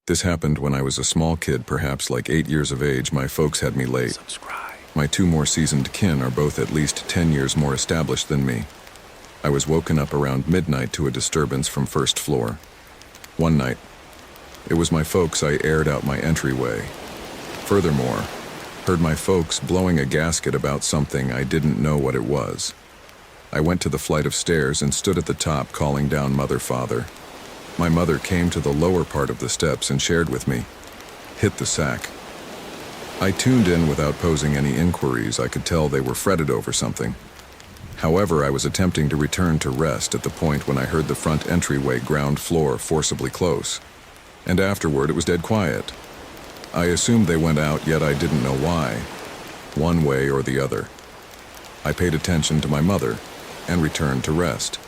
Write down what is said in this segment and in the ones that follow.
This happened when I was a small kid, perhaps like 8 years of age. My folks had me late. My two more seasoned kin are both at least 10 years more established than me. I was woken up around midnight to a disturbance from first floor. One night, it was my folks. I aired out my entryway. Furthermore, heard my folks blowing a gasket about something. I didn't know what it was. I went to the flight of stairs and stood at the top calling down mother, father. My mother came to the lower part of the steps and shared with me, "Hit the sack." I tuned in without posing any inquiries. I could tell they were fretted over something. However, I was attempting to return to rest at the point when I heard the front entryway ground floor forcibly close. And afterward, it was dead quiet. I assumed they went out, yet I didn't know why, one way or the other. I paid attention to my mother and returned to rest.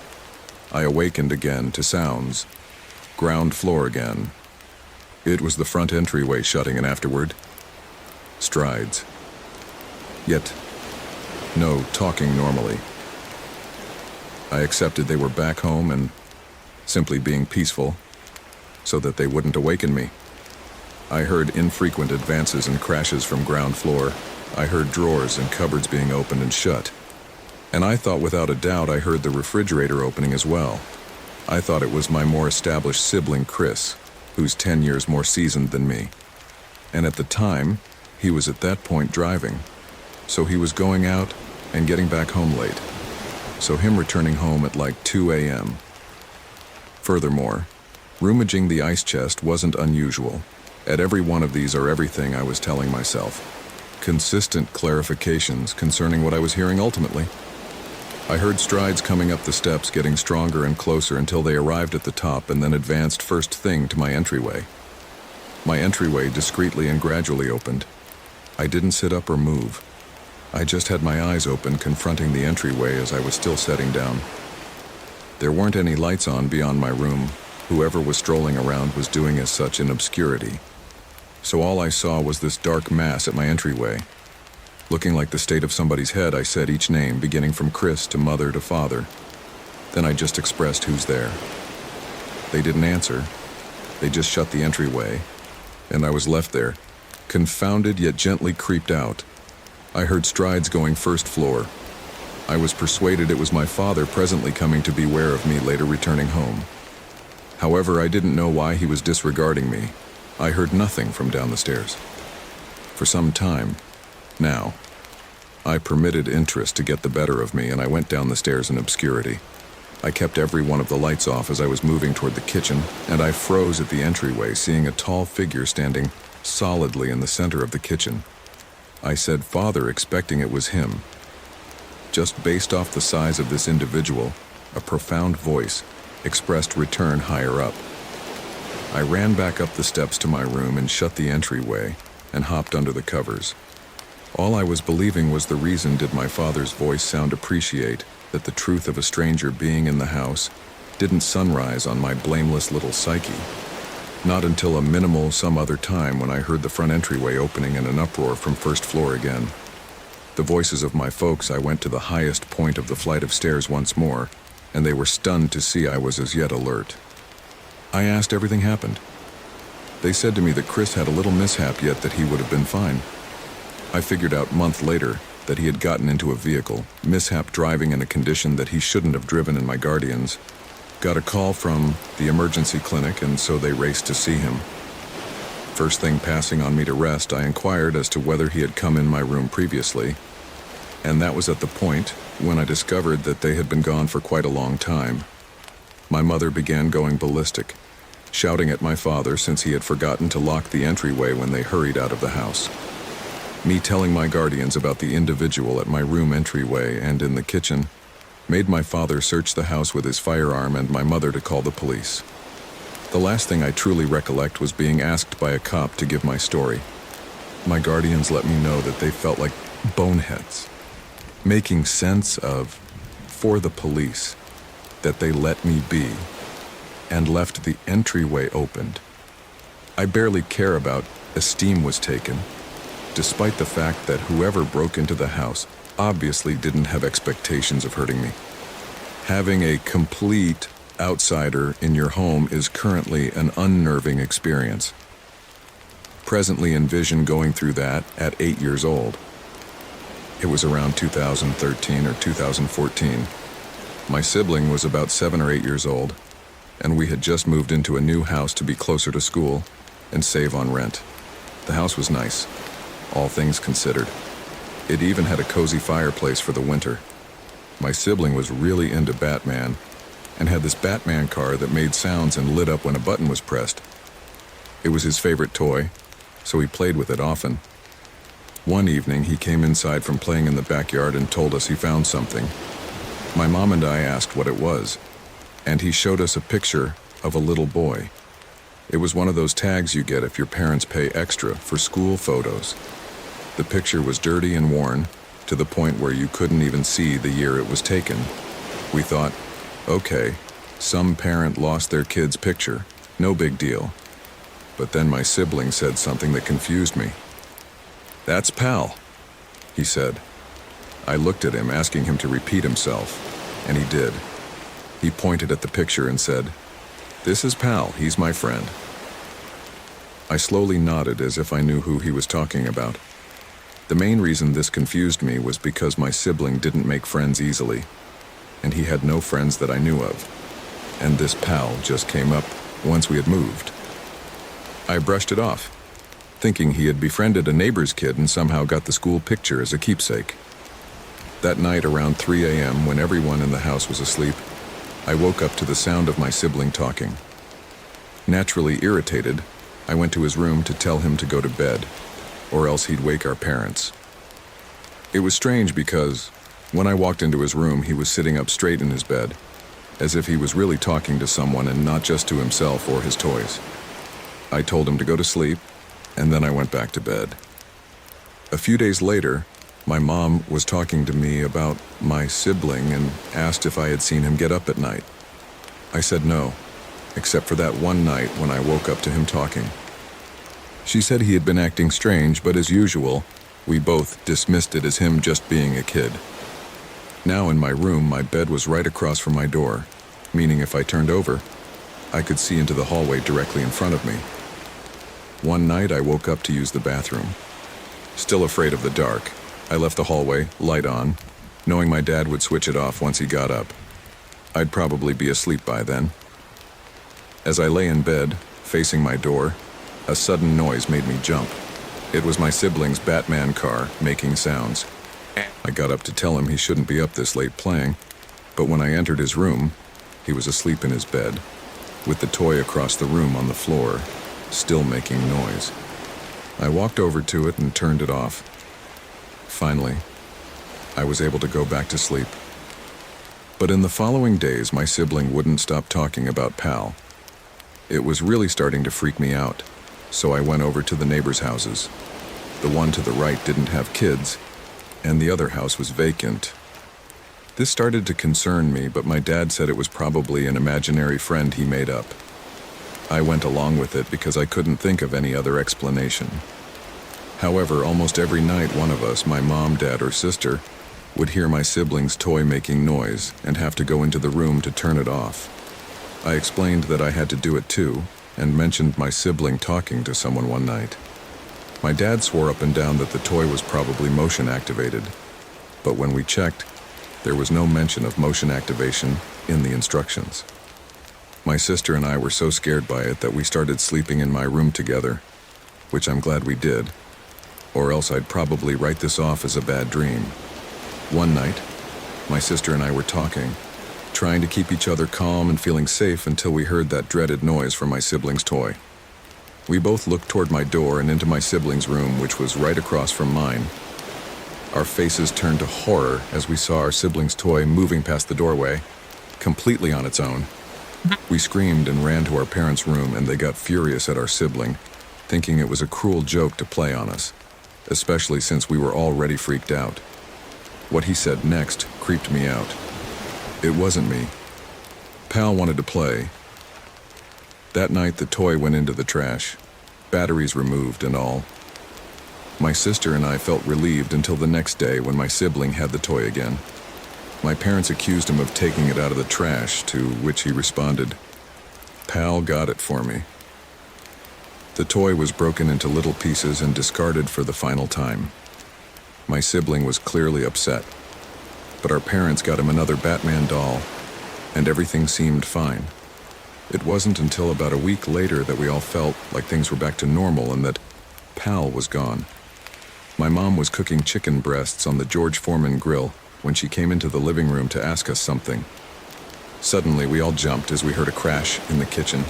I awakened again to sounds. Ground floor again. It was the front entryway shutting, and afterward, strides. Yet, no talking normally. I accepted they were back home and simply being peaceful so that they wouldn't awaken me. I heard infrequent advances and crashes from ground floor. I heard drawers and cupboards being opened and shut. And I thought without a doubt I heard the refrigerator opening as well. I thought it was my more established sibling Chris, who's 10 years more seasoned than me. And at the time, he was at that point driving. So he was going out and getting back home late. So him returning home at like 2 a.m. Furthermore, rummaging the ice chest wasn't unusual. At every one of these are everything I was telling myself. Consistent clarifications concerning what I was hearing ultimately. I heard strides coming up the steps, getting stronger and closer until they arrived at the top and then advanced first thing to my entryway. My entryway discreetly and gradually opened. I didn't sit up or move. I just had my eyes open, confronting the entryway as I was still setting down. There weren't any lights on beyond my room. Whoever was strolling around was doing as such in obscurity. So all I saw was this dark mass at my entryway. Looking like the state of somebody's head, I said each name, beginning from Chris to mother to father. Then I just expressed who's there. They didn't answer. They just shut the entryway, and I was left there, confounded yet gently creeped out. I heard strides going first floor. I was persuaded it was my father presently coming to beware of me, later returning home. However, I didn't know why he was disregarding me. I heard nothing from down the stairs. For some time, now, I permitted interest to get the better of me, and I went down the stairs in obscurity. I kept every one of the lights off as I was moving toward the kitchen, and I froze at the entryway, seeing a tall figure standing solidly in the center of the kitchen. I said "Father," expecting it was him. Just based off the size of this individual, a profound voice expressed return higher up. I ran back up the steps to my room and shut the entryway and hopped under the covers. All I was believing was the reason did my father's voice sound appreciate that the truth of a stranger being in the house didn't sunrise on my blameless little psyche. Not until a minimal some other time when I heard the front entryway opening and an uproar from first floor again. The voices of my folks, I went to the highest point of the flight of stairs once more, and they were stunned to see I was as yet alert. I asked everything happened. They said to me that Chris had a little mishap, yet that he would have been fine. I figured out month later that he had gotten into a vehicle, mishap driving in a condition that he shouldn't have driven, and my guardians got a call from the emergency clinic, and so they raced to see him. First thing passing on me to rest, I inquired as to whether he had come in my room previously, and that was at the point when I discovered that they had been gone for quite a long time. My mother began going ballistic, shouting at my father since he had forgotten to lock the entryway when they hurried out of the house. Me telling my guardians about the individual at my room entryway and in the kitchen made my father search the house with his firearm and my mother to call the police. The last thing I truly recollect was being asked by a cop to give my story. My guardians let me know that they felt like boneheads, making sense of, for the police, that they let me be and left the entryway opened. I barely care about esteem was taken, despite the fact that whoever broke into the house obviously didn't have expectations of hurting me. Having a complete outsider in your home is currently an unnerving experience. presently envision going through that at 8 years old. It was around 2013 or 2014. My sibling was about 7 or 8 years old, and we had just moved into a new house to be closer to school and save on rent. The house was nice, all things considered. It even had a cozy fireplace for the winter. My sibling was really into Batman and had this Batman car that made sounds and lit up when a button was pressed. It was his favorite toy, so he played with it often. One evening, he came inside from playing in the backyard and told us he found something. My mom and I asked what it was, and he showed us a picture of a little boy. It was one of those tags you get if your parents pay extra for school photos. The picture was dirty and worn, to the point where you couldn't even see the year it was taken. We thought, okay, some parent lost their kid's picture, no big deal. But then my sibling said something that confused me. "That's Pal," he said. I looked at him, asking him to repeat himself, and he did. He pointed at the picture and said, "This is Pal, he's my friend." I slowly nodded as if I knew who he was talking about. The main reason this confused me was because my sibling didn't make friends easily, and he had no friends that I knew of, and this Pal just came up once we had moved. I brushed it off, thinking he had befriended a neighbor's kid and somehow got the school picture as a keepsake. That night around 3 a.m., when everyone in the house was asleep, I woke up to the sound of my sibling talking. Naturally irritated, I went to his room to tell him to go to bed, or else he'd wake our parents. It was strange because, when I walked into his room, he was sitting up straight in his bed, as if he was really talking to someone and not just to himself or his toys. I told him to go to sleep, and then I went back to bed. A few days later, my mom was talking to me about my sibling and asked if I had seen him get up at night. I said no, except for that one night when I woke up to him talking. She said he had been acting strange, but as usual, we both dismissed it as him just being a kid. Now in my room, my bed was right across from my door, meaning if I turned over, I could see into the hallway directly in front of me. One night I woke up to use the bathroom. Still afraid of the dark, I left the hallway, light on, knowing my dad would switch it off once he got up. I'd probably be asleep by then. As I lay in bed, facing my door, a sudden noise made me jump. It was my sibling's Batman car making sounds. I got up to tell him he shouldn't be up this late playing, but when I entered his room, he was asleep in his bed, with the toy across the room on the floor, still making noise. I walked over to it and turned it off. Finally, I was able to go back to sleep. But in the following days, my sibling wouldn't stop talking about Pal. It was really starting to freak me out, so I went over to the neighbors' houses. The one to the right didn't have kids, and the other house was vacant. This started to concern me, but my dad said it was probably an imaginary friend he made up. I went along with it because I couldn't think of any other explanation. However, almost every night one of us, my mom, dad, or sister, would hear my sibling's toy making noise and have to go into the room to turn it off. I explained that I had to do it too, and mentioned my sibling talking to someone one night. My dad swore up and down that the toy was probably motion activated, but when we checked, there was no mention of motion activation in the instructions. My sister and I were so scared by it that we started sleeping in my room together, which I'm glad we did, or else I'd probably write this off as a bad dream. One night, my sister and I were talking, trying to keep each other calm and feeling safe until we heard that dreaded noise from my sibling's toy. We both looked toward my door and into my sibling's room, which was right across from mine. Our faces turned to horror as we saw our sibling's toy moving past the doorway, completely on its own. We screamed and ran to our parents' room, and they got furious at our sibling, thinking it was a cruel joke to play on us, especially since we were already freaked out. What he said next creeped me out. It wasn't me. Pal wanted to play. That night, the toy went into the trash, batteries removed and all. My sister and I felt relieved until the next day when my sibling had the toy again. My parents accused him of taking it out of the trash, to which he responded, "Pal got it for me." The toy was broken into little pieces and discarded for the final time. My sibling was clearly upset, but our parents got him another Batman doll, and everything seemed fine. It wasn't until about a week later that we all felt like things were back to normal and that Pal was gone. My mom was cooking chicken breasts on the George Foreman grill when she came into the living room to ask us something. Suddenly, we all jumped as we heard a crash in the kitchen.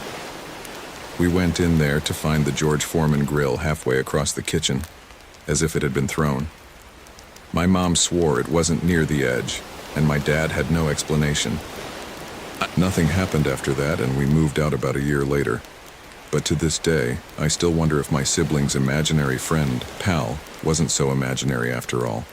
We went in there to find the George Foreman grill halfway across the kitchen, as if it had been thrown. My mom swore it wasn't near the edge, and my dad had no explanation. Nothing happened after that, and we moved out about a year later. But to this day, I still wonder if my sibling's imaginary friend, Pal, wasn't so imaginary after all.